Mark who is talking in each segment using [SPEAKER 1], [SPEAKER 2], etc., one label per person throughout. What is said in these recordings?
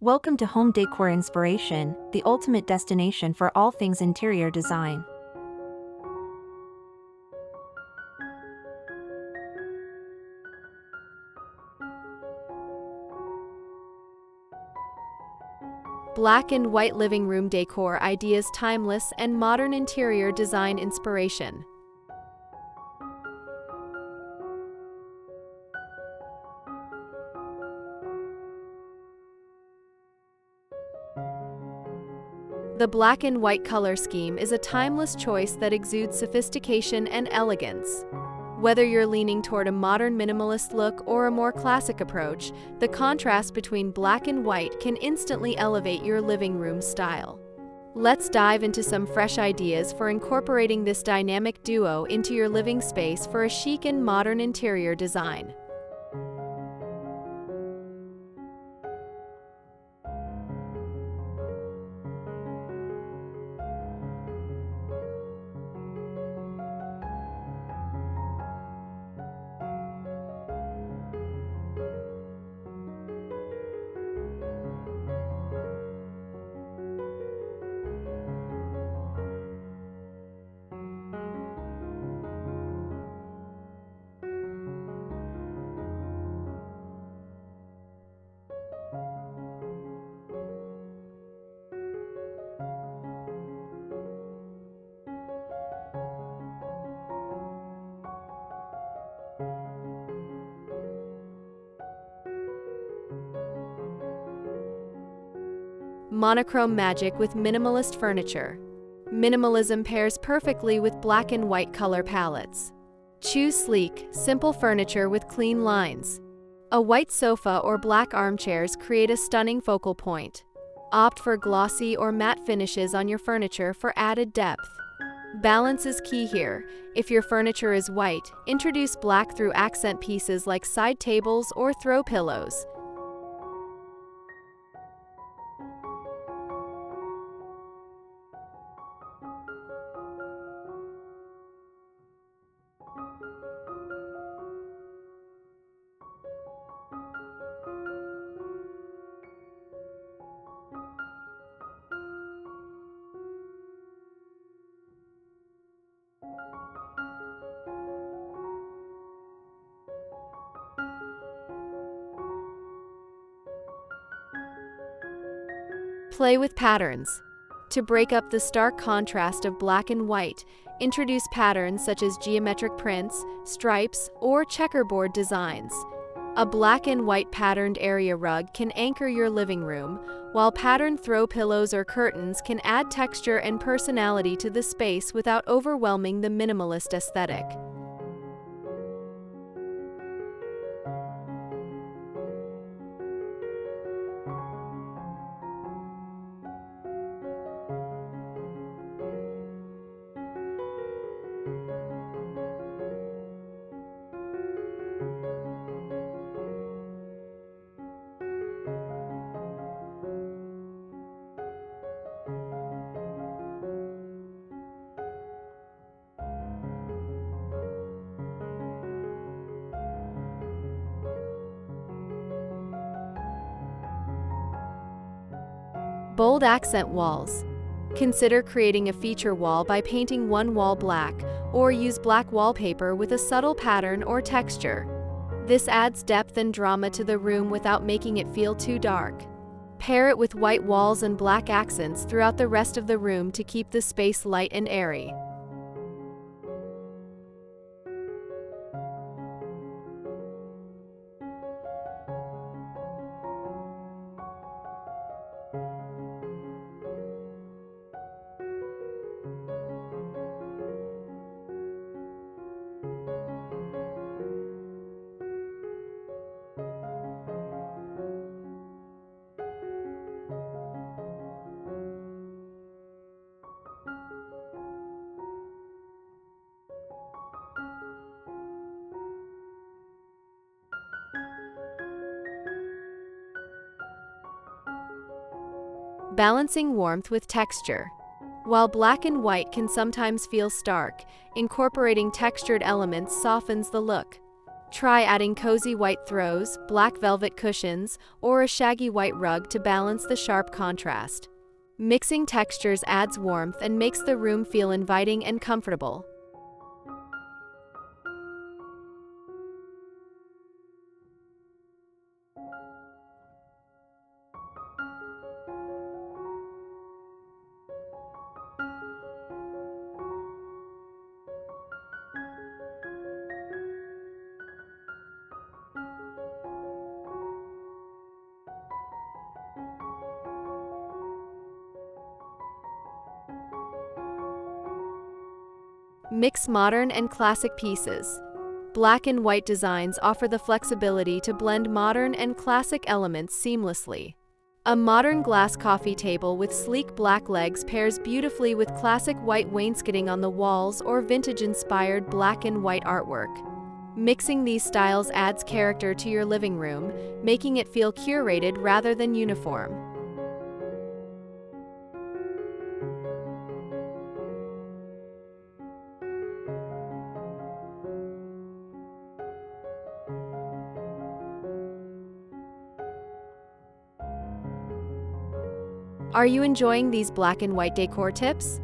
[SPEAKER 1] Welcome to Home Decor Inspiration, the ultimate destination for all things interior design.
[SPEAKER 2] Black and white living room decor ideas, timeless and modern interior design inspiration. The black and white color scheme is a timeless choice that exudes sophistication and elegance. Whether you're leaning toward a modern minimalist look or a more classic approach, the contrast between black and white can instantly elevate your living room style. Let's dive into some fresh ideas for incorporating this dynamic duo into your living space for a chic and modern interior design. Monochrome magic with minimalist furniture. Minimalism pairs perfectly with black and white color palettes. Choose sleek, simple furniture with clean lines. A white sofa or black armchairs create a stunning focal point. Opt for glossy or matte finishes on your furniture for added depth. Balance is key here. If your furniture is white, introduce black through accent pieces like side tables or throw pillows. Play with patterns. To break up the stark contrast of black and white, introduce patterns such as geometric prints, stripes, or checkerboard designs. A black and white patterned area rug can anchor your living room, while patterned throw pillows or curtains can add texture and personality to the space without overwhelming the minimalist aesthetic. Bold accent walls. Consider creating a feature wall by painting one wall black, or use black wallpaper with a subtle pattern or texture. This adds depth and drama to the room without making it feel too dark. Pair it with white walls and black accents throughout the rest of the room to keep the space light and airy. Balancing warmth with texture. While black and white can sometimes feel stark, incorporating textured elements softens the look. Try adding cozy white throws, black velvet cushions, or a shaggy white rug to balance the sharp contrast. Mixing textures adds warmth and makes the room feel inviting and comfortable. Mix modern and classic pieces. Black and white designs offer the flexibility to blend modern and classic elements seamlessly. A modern glass coffee table with sleek black legs pairs beautifully with classic white wainscoting on the walls or vintage-inspired black and white artwork. Mixing these styles adds character to your living room, making it feel curated rather than uniform. Are you enjoying these black and white decor tips?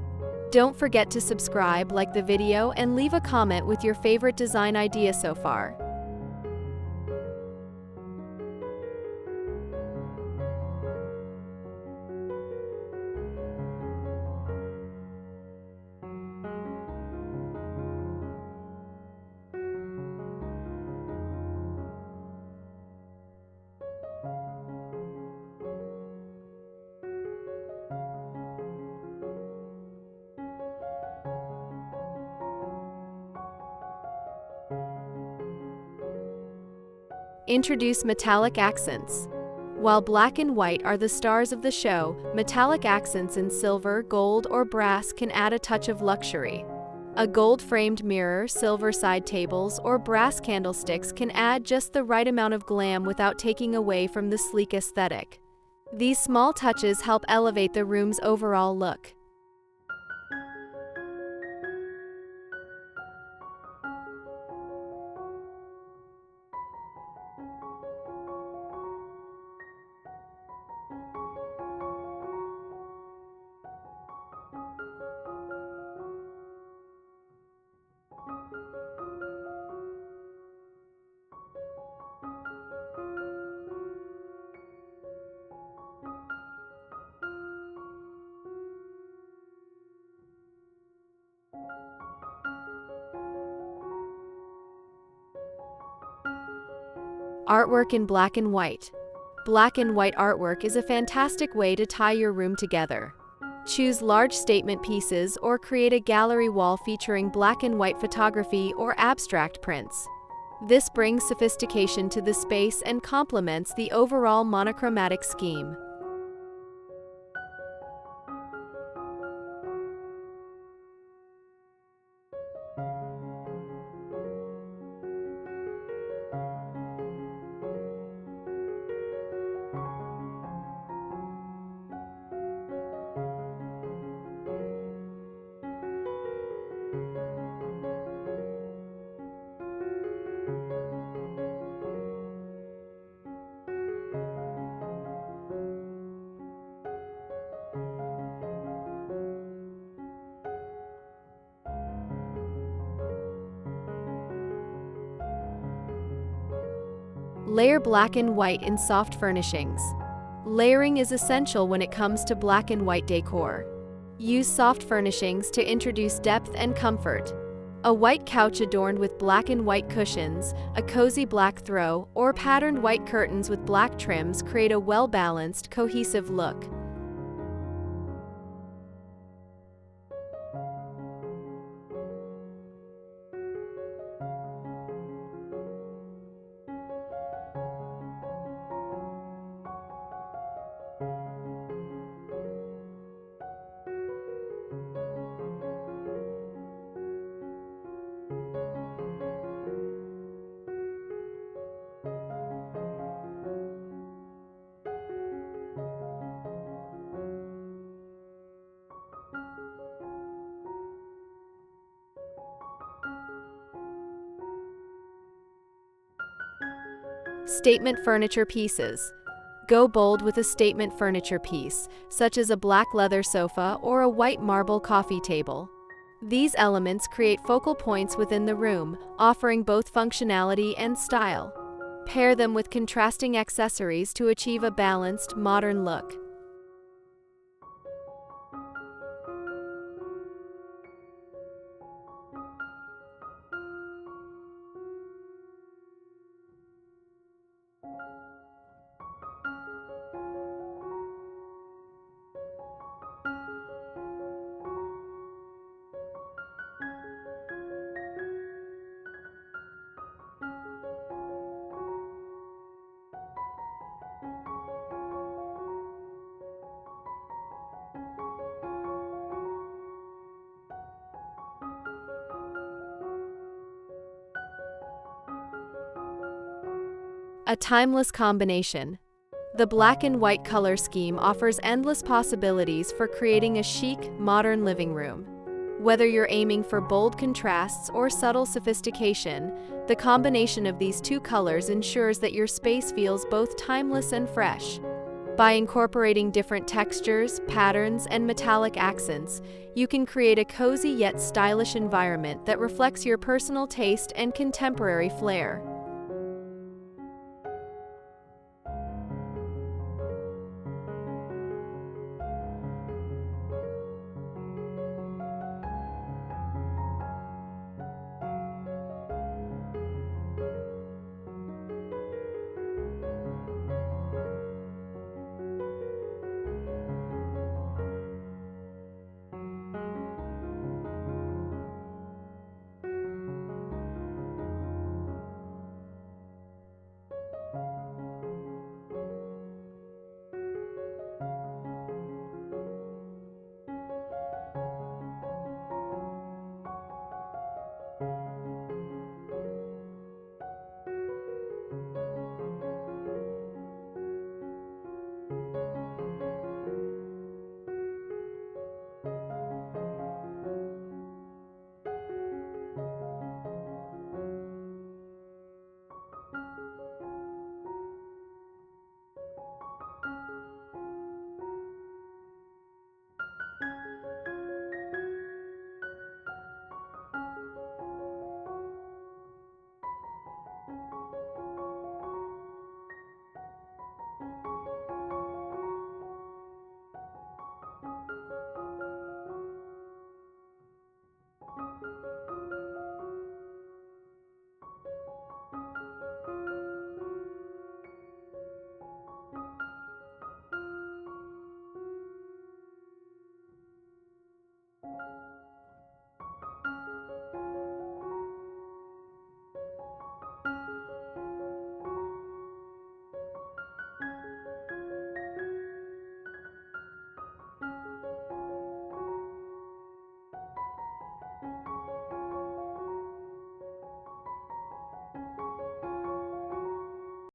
[SPEAKER 2] Don't forget to subscribe, like the video, and leave a comment with your favorite design idea so far. Introduce metallic accents. While black and white are the stars of the show, metallic accents in silver, gold, or brass can add a touch of luxury. A gold-framed mirror, silver side tables, or brass candlesticks can add just the right amount of glam without taking away from the sleek aesthetic. These small touches help elevate the room's overall look. Artwork in black and white. Black and white artwork is a fantastic way to tie your room together. Choose large statement pieces or create a gallery wall featuring black and white photography or abstract prints. This brings sophistication to the space and complements the overall monochromatic scheme. Layer black and white in soft furnishings. Layering is essential when it comes to black and white decor. Use soft furnishings to introduce depth and comfort. A white couch adorned with black and white cushions, a cozy black throw, or patterned white curtains with black trims create a well-balanced, cohesive look. Statement furniture pieces. Go bold with a statement furniture piece, such as a black leather sofa or a white marble coffee table. These elements create focal points within the room, offering both functionality and style. Pair them with contrasting accessories to achieve a balanced, modern look. A timeless combination. The black and white color scheme offers endless possibilities for creating a chic, modern living room. Whether you're aiming for bold contrasts or subtle sophistication, the combination of these two colors ensures that your space feels both timeless and fresh. By incorporating different textures, patterns, and metallic accents, you can create a cozy yet stylish environment that reflects your personal taste and contemporary flair.